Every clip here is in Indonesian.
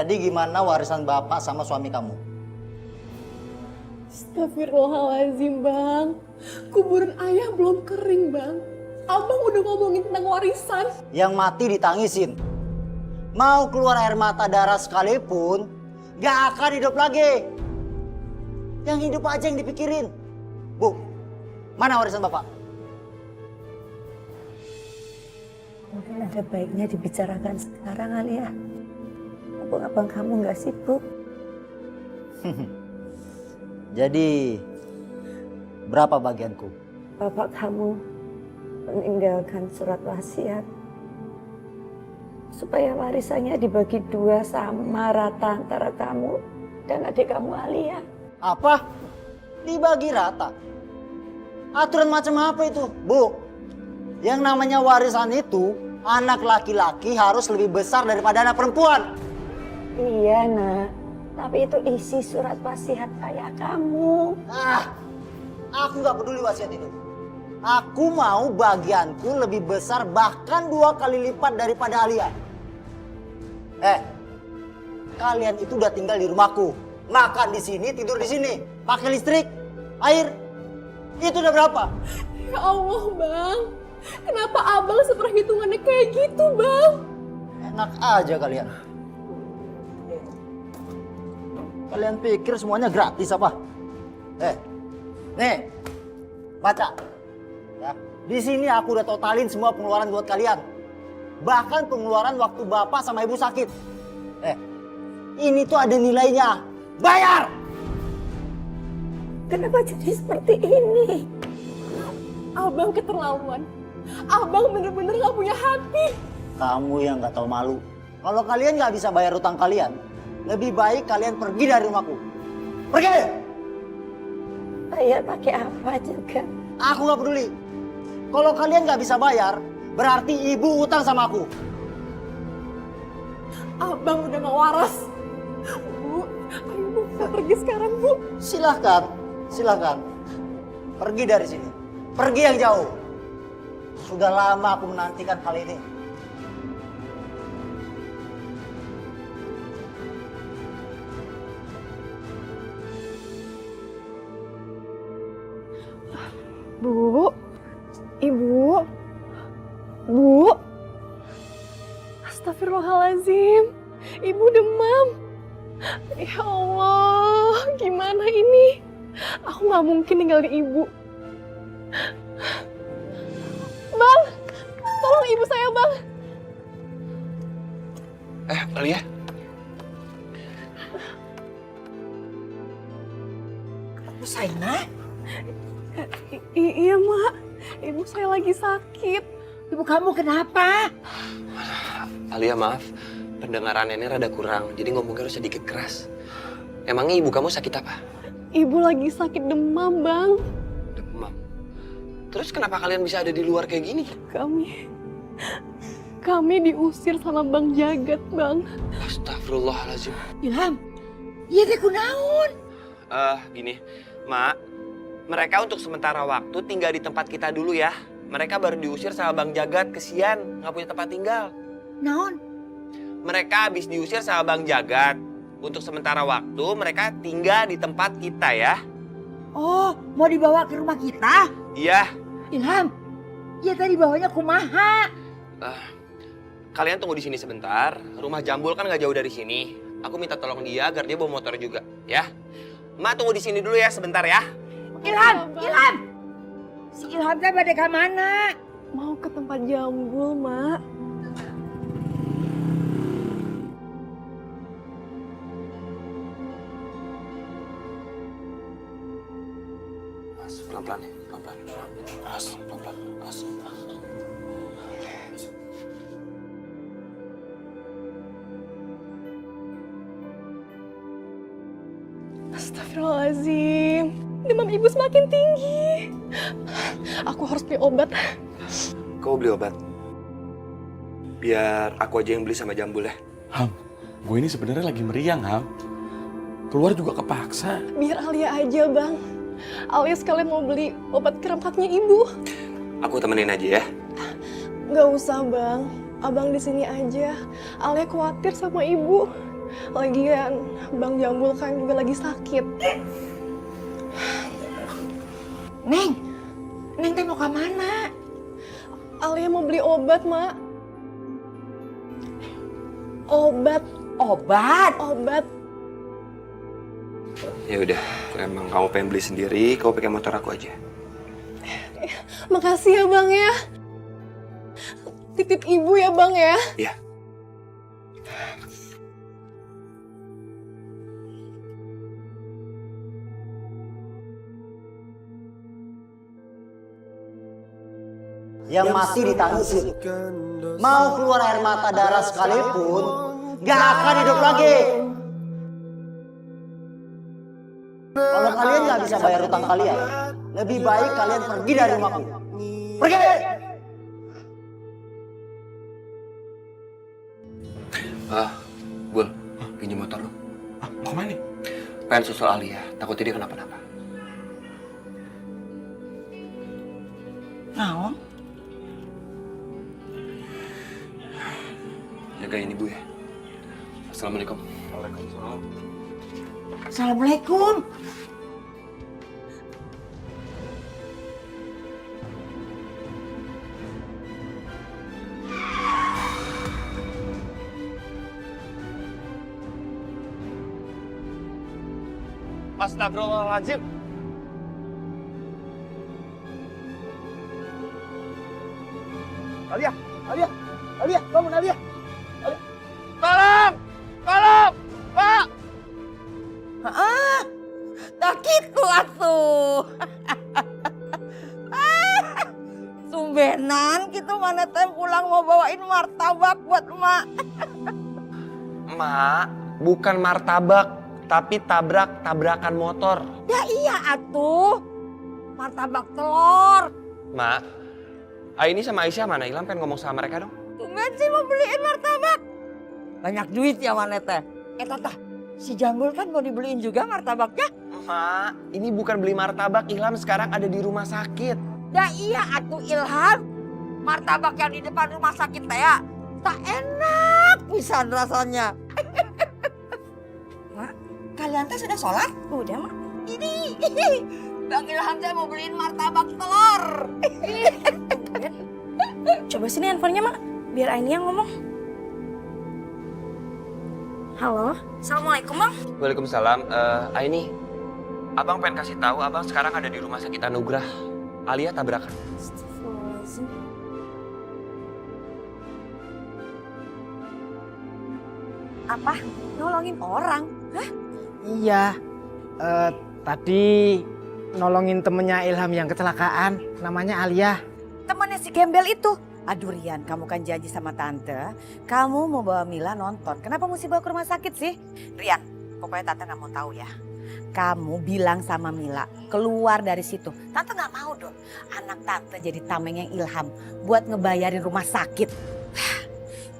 Jadi gimana warisan bapak sama suami kamu? Astagfirullahaladzim bang, kuburan ayah belum kering bang. Abang udah ngomongin tentang warisan. Yang mati ditangisin. Mau keluar air mata darah sekalipun, gak akan hidup lagi. Yang hidup aja yang dipikirin. Bu, mana warisan bapak? Mungkin ada baiknya dibicarakan sekarang kali ya. Abang kamu nggak sibuk. Jadi, berapa bagianku? Bapak kamu meninggalkan surat wasiat supaya warisannya dibagi 2 sama rata antara kamu dan adik kamu Alia. Apa? Dibagi rata? Aturan macam apa itu? Bu, yang namanya warisan itu, anak laki-laki harus lebih besar daripada anak perempuan. Iya nak, tapi itu isi surat wasiat ayah kamu. Aku gak peduli wasiat itu. Aku mau bagianku lebih besar bahkan 2 kali lipat daripada Alia. Kalian itu udah tinggal di rumahku. Makan di sini, tidur di sini. Pakai listrik, air. Itu udah berapa? Ya Allah bang, kenapa abang seperhitungannya kayak gitu bang? Enak aja kalian. Kalian pikir semuanya gratis apa? Nih, baca. Ya, di sini aku udah totalin semua pengeluaran buat kalian. Bahkan pengeluaran waktu bapak sama ibu sakit. Ini tuh ada nilainya. Bayar! Kenapa jadi seperti ini? Abang keterlaluan. Abang bener-bener gak punya hati. Kamu yang gak tahu malu. Kalau kalian gak bisa bayar utang kalian, lebih baik kalian pergi dari rumahku. Pergi! Bayar pakai apa juga? Aku gak peduli. Kalau kalian gak bisa bayar, berarti ibu utang sama aku. Abang udah gak waras. Bu, ayo bu, kita pergi sekarang bu. Silahkan, silahkan. Pergi dari sini. Pergi yang jauh. Sudah lama aku menantikan hal ini. Bu, ibu, bu. Astagfirullahaladzim, ibu demam. Ya Allah, gimana ini? Aku gak mungkin ninggalin ibu. Bang, tolong ibu saya bang. Alia. Kamu Saina? Iya mak, ibu saya lagi sakit. Ibu kamu kenapa? Alia maaf, pendengarannya ini rada kurang, jadi ngomongnya harus sedikit keras. Emangnya ibu kamu sakit apa? Ibu lagi sakit demam bang. Demam. Terus kenapa kalian bisa ada di luar kayak gini? Kami diusir sama Bang Jagat bang. Astagfirullahaladzim. Ilham, iya deh kunaon. Gini, Mak. Mereka untuk sementara waktu tinggal di tempat kita dulu ya. Mereka baru diusir sama Bang Jagat, kesian, nggak punya tempat tinggal. Naon? Mereka habis diusir sama Bang Jagat. Untuk sementara waktu mereka tinggal di tempat kita ya. Oh, mau dibawa ke rumah kita? Iya. Ilham, iya tadi bawanya kumaha. Kalian tunggu di sini sebentar. Rumah Jambul kan nggak jauh dari sini. Aku minta tolong dia agar dia bawa motor juga, ya. Mak tunggu di sini dulu ya sebentar ya. Ilham, Ilham. Si Ilham teh bade ka mana? Mau ke tempat Jambul mak. Pelan-pelan ya, pelan-pelan. Pelan-pelan. Astagfirullahaladzim, demam ibu semakin tinggi. Aku harus beli obat. Kau beli obat? Biar aku aja yang beli sama Jambul ya. Ham, gue ini sebenarnya lagi meriang, Ham. Keluar juga kepaksa. Biar Alia aja bang. Alia sekalian mau beli obat kerampatnya ibu. Aku temenin aja ya. Gak usah bang, abang di sini aja. Alia khawatir sama ibu. Lagian Bang Jambul kan juga lagi sakit. Neng teh mau kemana? Alia mau beli obat, Mak. Obat. Ya udah, emang kamu pengen beli sendiri, kamu pakai motor aku aja. Makasih ya, Bang ya. Titip ibu ya, Bang ya. Iya. Yang masih ditangisin. Mau keluar air mata darah sekalipun, gak akan hidup lagi. Kalau kalian gak bisa bayar utang kalian, lebih baik kalian pergi dari rumahku. Pergi! Bul, pinjam motor lu. Mau kemana nih? Pengen susul Alia, takutnya dia kenapa-napa. Naon? Jagain ibu ya. Assalamualaikum. Waalaikumsalam. Assalamualaikum. Astagfirullahaladzim. Alia, bangun Alia. Tolong! Tolong! Pak! Tak gitu atuh. Sumbenan gitu mana teh pulang mau bawain martabak buat emak. Mak, bukan martabak, tapi tabrakan motor. Ya iya atuh. Martabak telur. Mak, Aini sama Aisyah mana? Ilham pengen ngomong sama mereka dong. Tumben sih mau beliin martabak. Banyak duit ya mana teh. Tata, si Jambul kan mau dibeliin juga martabaknya. Mak, ini bukan beli martabak. Ilham sekarang ada di rumah sakit. Ya iya atuh Ilham. Martabak yang di depan rumah sakit teh ya. Tak enak pisan rasanya. Mak, kalian teh sudah sholat? Udah, Mak. Ini Bang Ilham teh mau beliin martabak telur. Coba sini handphonenya, Mak. Biar Aini yang ngomong. Halo, Assalamualaikum, Bang. Waalaikumsalam. Aini, abang pengen kasih tahu abang sekarang ada di rumah sakit Anugrah. Alia tabrakan. Astagfirullahaladzim. Apa? Nolongin orang? Hah? Iya, tadi nolongin temennya Ilham yang kecelakaan, namanya Alia. Temannya si Gembel itu. Aduh Rian, kamu kan janji sama tante, kamu mau bawa Mila nonton. Kenapa mesti bawa ke rumah sakit sih? Rian, pokoknya tante gak mau tahu ya. Kamu bilang sama Mila, keluar dari situ. Tante gak mau dong, anak tante jadi tameng yang Ilham buat ngebayarin rumah sakit.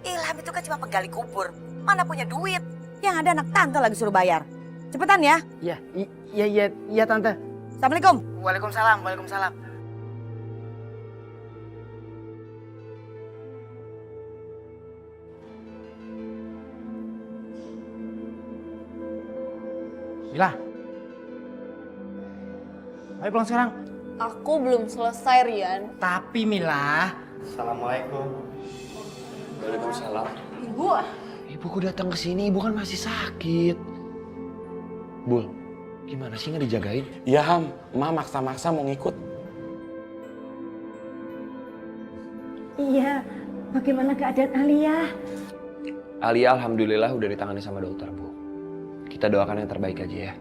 Ilham itu kan cuma penggali kubur, mana punya duit. Yang ada anak tante lagi suruh bayar. Cepetan ya. Iya tante. Assalamualaikum. Waalaikumsalam. Mila, ayo pulang sekarang. Aku belum selesai, Rian. Tapi Mila, Waalaikumsalam. Ibu, Ibuku datang ke sini, ibu kan masih sakit. Bul, gimana sih nggak dijagain? Iya Ham, emak maksa-maksa mau ngikut. Iya, bagaimana keadaan Alia? Alia alhamdulillah udah ditangani sama dokter, Bu. Kita doakan yang terbaik aja ya.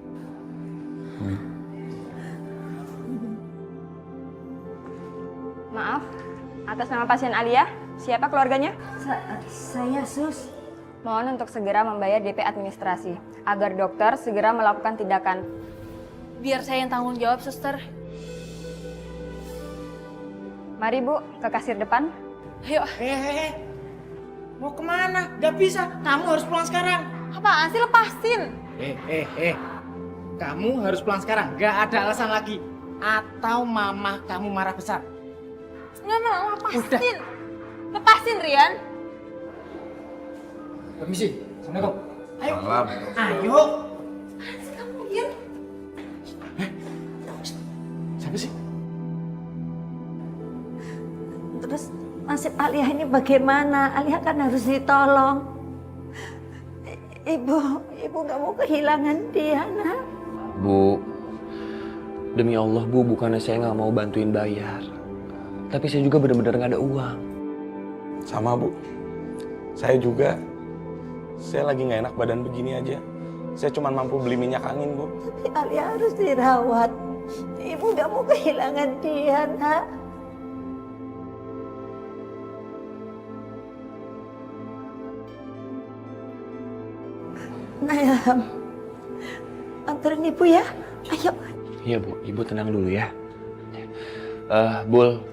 Maaf, atas nama pasien Alia, siapa keluarganya? Saya Sus. Mohon untuk segera membayar DP administrasi, agar dokter segera melakukan tindakan. Biar saya yang tanggung jawab, suster. Mari Bu, ke kasir depan. Ayo. Mau kemana? Gak bisa, kamu harus pulang sekarang. Apaan sih, lepasin. Kamu harus pulang sekarang, gak ada alasan lagi. Atau mama kamu marah besar. Nggak mau, lepasin. Udah. Lepasin, Rian. Permisi, Assalamualaikum. Ayo. Malam. Ayo. Siapa sih? Terus nasib Alia ini bagaimana? Alia kan harus ditolong. Ibu nggak mau kehilangan dia, nak. Bu, demi Allah Bu, bukannya saya nggak mau bantuin bayar. Tapi saya juga benar-benar nggak ada uang. Sama Bu. Saya juga. Saya lagi nggak enak badan begini aja. Saya cuma mampu beli minyak angin, Bu. Tapi Alia harus dirawat. Ibu nggak mau kehilangan dia, nak. Nah, Ilham. Anterin ibu ya. Ayo. Iya Bu, Ibu tenang dulu ya. Bul,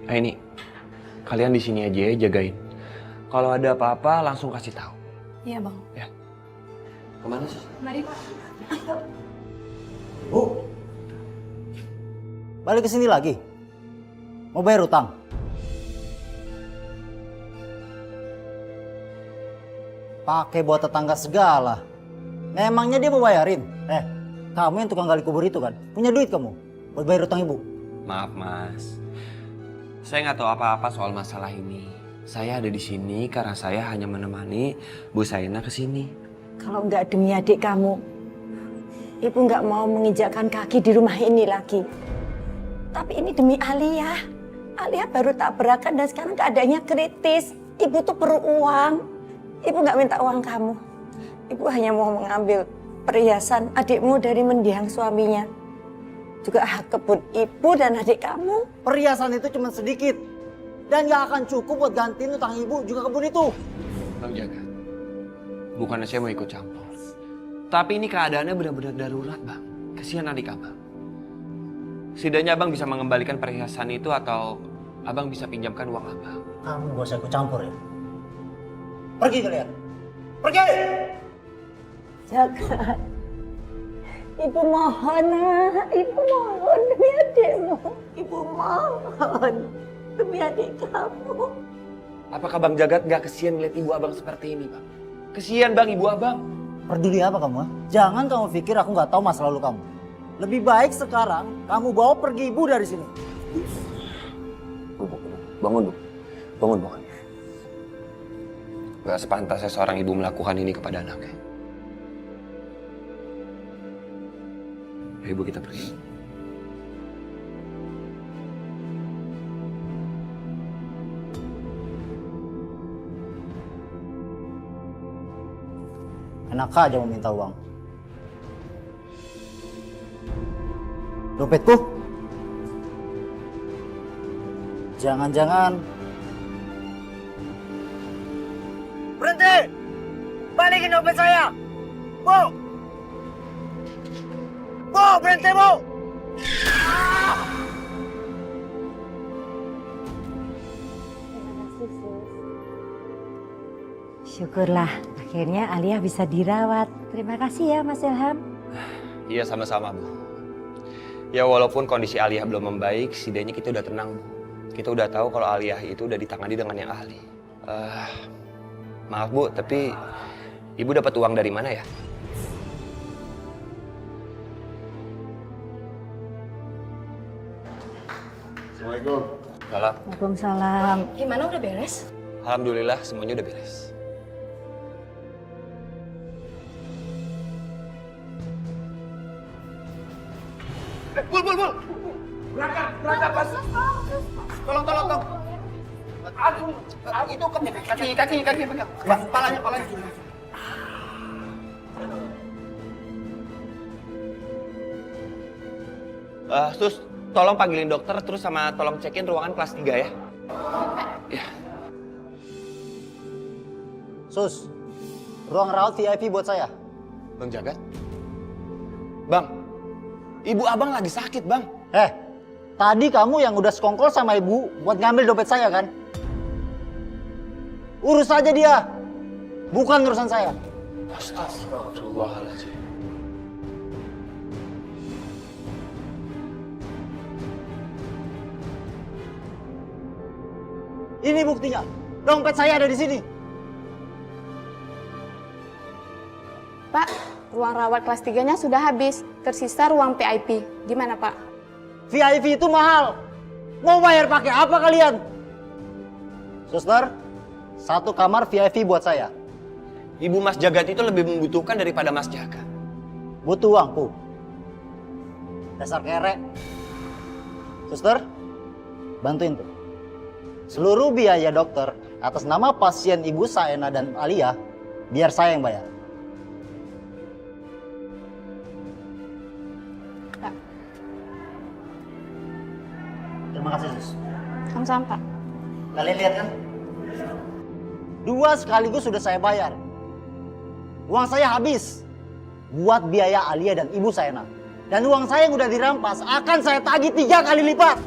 ini kalian di sini aja ya, jagain. Kalau ada apa-apa langsung kasih tahu. Iya bang. Ya. Kemana sih? Mari pak. Bu, balik ke sini lagi. Mau bayar utang? Pakai buat tetangga segala. Memangnya dia mau bayarin? Kamu yang tukang gali kubur itu kan? Punya duit kamu buat bayar utang ibu? Maaf Mas, saya nggak tahu apa-apa soal masalah ini. Saya ada di sini karena saya hanya menemani Bu Saina ke sini. Kalau nggak demi adik kamu, ibu nggak mau menginjakkan kaki di rumah ini lagi. Tapi ini demi Alia. Alia baru tabrakan dan sekarang keadaannya kritis. Ibu tuh perlu uang. Ibu nggak minta uang kamu. Ibu hanya mau mengambil perhiasan adikmu dari mendiang suaminya. Juga hak kebun ibu dan adik kamu. Perhiasan itu cuma sedikit. Dan gak akan cukup buat gantiin utang ibu juga kebun itu. Bang Jaga, bukannya saya mau ikut campur. Tapi ini keadaannya benar-benar darurat Bang. Kasihan adik Abang. Setidaknya Abang bisa mengembalikan perhiasan itu atau Abang bisa pinjamkan uang Abang. Kamu gak usah ikut campur ya. Pergi kalian. Pergi! Jaga. Ibu mohon, nak. Ibu mohon demi adikmu. Ibu mohon demi adik kamu. Apakah Bang Jagat nggak kesian melihat ibu Abang seperti ini Bang? Kesian Bang ibu Abang. Peduli apa kamu? Jangan kamu pikir aku gak tahu masa lalu kamu. Lebih baik sekarang kamu bawa pergi ibu dari sini. Bangun Bu, bangun. Gak sepantasnya seorang ibu melakukan ini kepada anaknya. Ayo Ibu kita pergi. Enak aja mau minta uang. Dompetku? Jangan-jangan... Berhenti! Balikin dompet saya! Bu! Bu, berhenti Bu! Syukurlah, akhirnya Alia bisa dirawat. Terima kasih ya Mas Ilham. Iya sama-sama Bu. Ya walaupun kondisi Alia belum membaik, setidaknya kita udah tenang Bu. Kita udah tahu kalau Alia itu udah ditangani dengan yang ahli. Maaf Bu, tapi Ibu dapat uang dari mana ya? Assalamualaikum. Salam. Waalaikumsalam. Gimana udah beres? Alhamdulillah semuanya udah beres. Bul. Berangkat pas. Tolong. Aduh, itu kaki pegang. Palanya. Sus, tolong panggilin dokter terus sama tolong cekin ruangan kelas 3 ya. Ya. Sus, ruang rawat VIP buat saya. Bang Jagat. Bang, ibu Abang lagi sakit, Bang. Tadi kamu yang udah sekongkol sama ibu buat ngambil dompet saya kan? Urus aja dia. Bukan urusan saya. Astagfirullahaladzim. Ini buktinya. Dompet saya ada di sini. ruang rawat kelas 3-nya sudah habis. Tersisa ruang VIP. Gimana, Pak? VIP itu mahal. Mau bayar pakai apa kalian? Suster, 1 kamar VIP buat saya. Ibu Mas Jagat itu lebih membutuhkan daripada Mas Jagat. Butuh uang, Bu. Dasar kere. Suster, bantuin tuh. Seluruh biaya dokter atas nama pasien Ibu Saena dan Alia, biar saya yang bayar. Pak. Terima kasih, Sus. Sama-sama, Pak. Kalian lihat kan? 2 sekaligus sudah saya bayar. Uang saya habis buat biaya Alia dan Ibu Saena. Dan uang saya yang udah dirampas akan saya tagih 3 kali lipat.